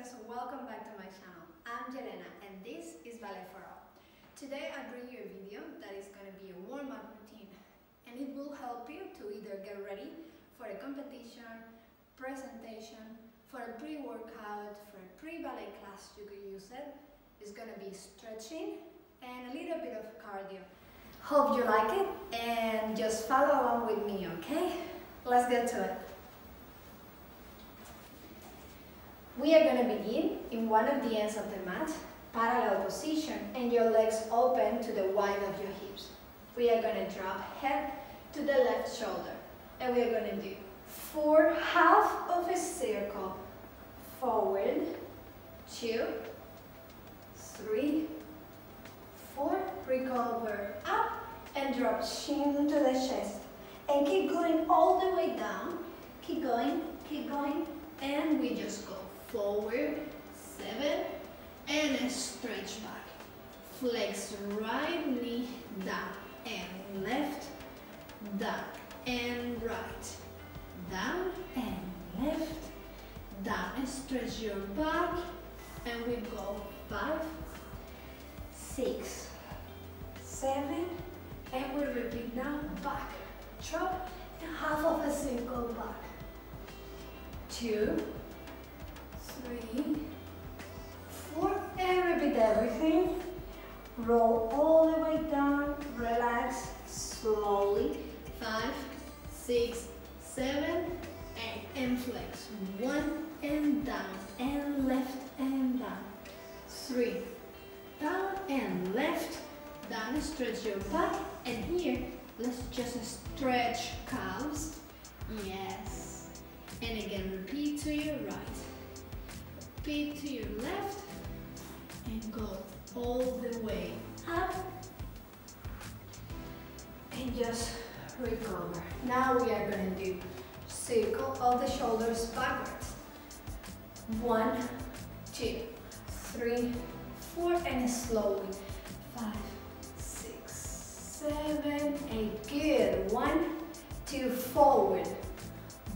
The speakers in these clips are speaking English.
viewers, welcome back to my channel. I'm Jelena and this is Ballet for All. Today I bring you a video that is going to be a warm-up routine, and it will help you to either get ready for a competition, presentation, for a pre-workout, for a pre-ballet class. You could use it. It's going to be stretching and a little bit of cardio. Hope you like it and just follow along with me, okay? Let's get to it. We are going to begin in one of the ends of the mat, parallel position, and your legs open to the wide of your hips. We are going to drop head to the left shoulder, and we are going to do 4 half of a circle, forward, 2, 3, 4, recover, up, and drop chin to the chest, and keep going all the way down, keep going, and we just go forward, 7, and a stretch back. Flex right knee down and left, down and right, down and left, down, and stretch your back, and we go 5, 6, 7, and we repeat now, back, drop, and half of a circle back, 2, 3, 4, and repeat everything. Roll all the way down, relax slowly. 5, 6, 7, 8, and flex. 1 and down, and left and down. 3, down and left, down, stretch your back. And here, let's just stretch calves. Yes. And again, repeat to your right. Repeat to your left, and go all the way up, and just recover. Now we are going to do circle of the shoulders backwards. 1, 2, 3, 4, and slowly. 5, 6, 7, 8. Good. 1, 2, forward.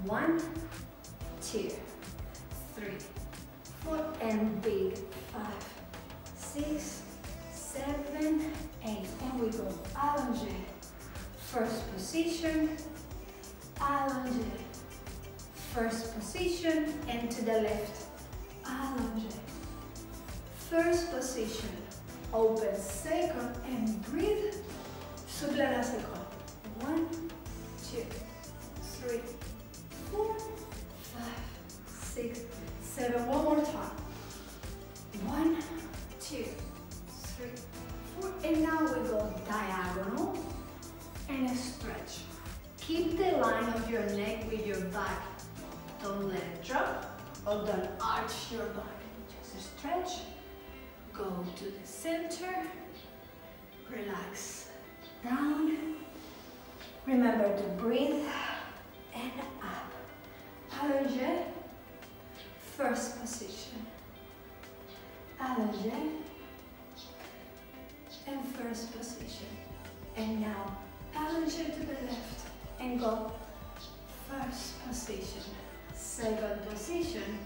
1, 2, 3, 4, and big. 5, 6, 7, 8, and we go allongé. First position, allongé. First position, and to the left, allongé. First position, open second, and breathe. Souple la seconde. 1, 2, 3, 4, 5, 6, 7. One more time. 1, 2, 3, 4, and now we go diagonal and stretch. Keep the line of your neck with your back. Don't let it drop or don't arch your back. Just stretch. Go to the center. Relax down. Remember to breathe and up. Allongé. First position. Allongé. And first position. And now allongé to the left and go first position. Second position.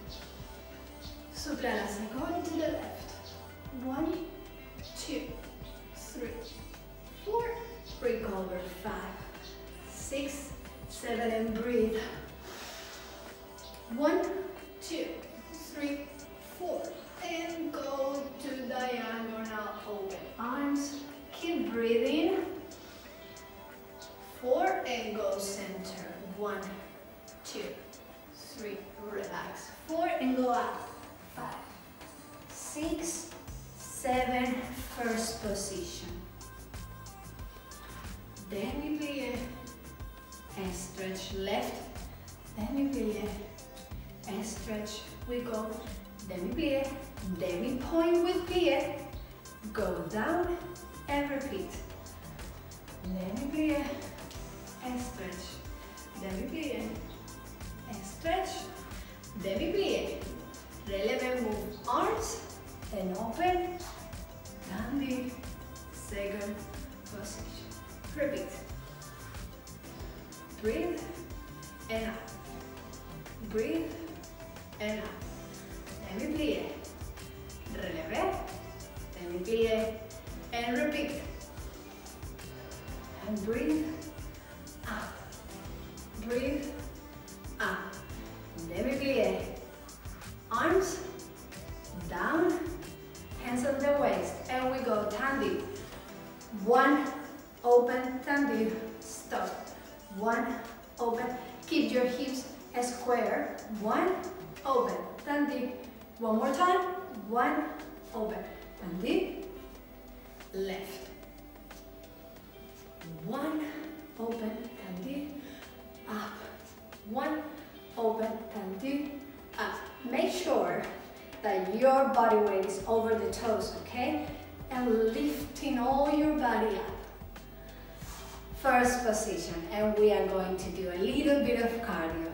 Souple la seconde to the left. 1, 2, 3, 4. Recover. 5, 6, 7, and breathe. 1, 2, 3, 4. And go to diagonal, open arms, keep breathing. 4, and go center. 1, 2, 3, relax. 4, and go up. 5, 6, 7, first position. Demi-plie, and stretch left. Demi-plie, and stretch. We go demi-plie, demi-point with plie, go down and repeat. Demi-plie and stretch, demi-plie and stretch, demi-plie. Releve, move arms and open, dandy, second position. Repeat. Breathe and up, breathe and up. demi-plie, relevé, demi-plie, and repeat. And breathe out, breathe out, demi-plie, arms down, hands on the waist, and we go tendu. One, open, tendu, stop. One, open, keep your hips square. One, open, tendu. One more time, one, open, tendu, left. One, open, tendu, up. One, open, tendu, up. Make sure that your body weight is over the toes, okay? And lifting all your body up. First position, and we are going to do a little bit of cardio.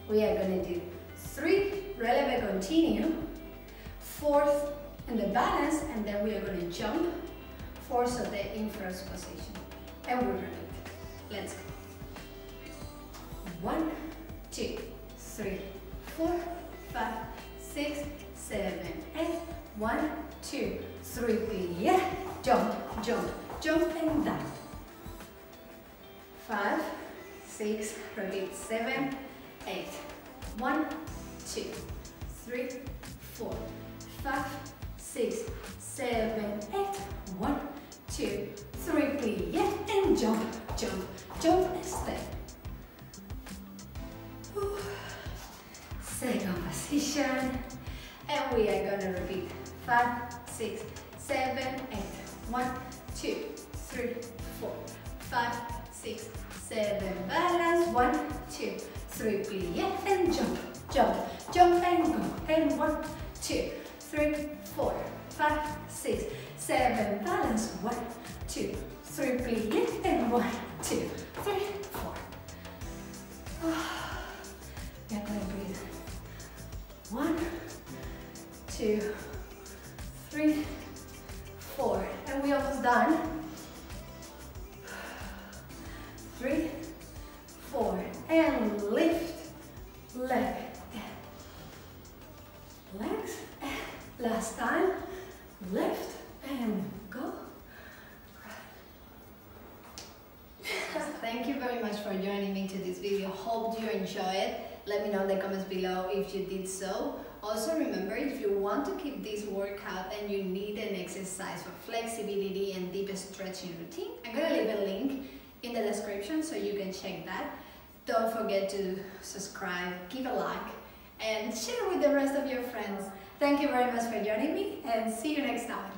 We are going to do 3 releve continue, 4th in the balance, and then we are going to jump, 4 sauté in first position. And we repeat. Let's go. 1, 2, 3, 4, 5, 6, 7, 8. 1, 2, 3, plie, jump, jump, jump and down. 5, 6, repeat, 7, 8. 1, 2, 3, 4, 5, 6, 7, 8. 1, 2, 3, plie, and jump, jump, jump and stay. Second position, and we are gonna repeat 5, 6, 7, 8. 1, 2, 3, 4, 5, 6, 7. Balance. 1, 2, 3, plie, and jump, jump, jump and go. And 1, 2, 3, 4, 5, 6, 7. Balance. 1, 2, 3, plie, and 1, 2, 3, 4. We are going to breathe. 1, 2, 3, 4, and we almost done. 3, 4, and lift, leg, legs, last time, lift, and go. Thank you very much for joining me to this video. Hope you enjoy it. Let me know in the comments below if you did so. Also remember, if you want to keep this workout and you need an exercise for flexibility and deep stretching routine, I'm gonna leave a link in the description so you can check that. Don't forget to subscribe, give a like, and share with the rest of your friends. Thank you very much for joining me, and see you next time.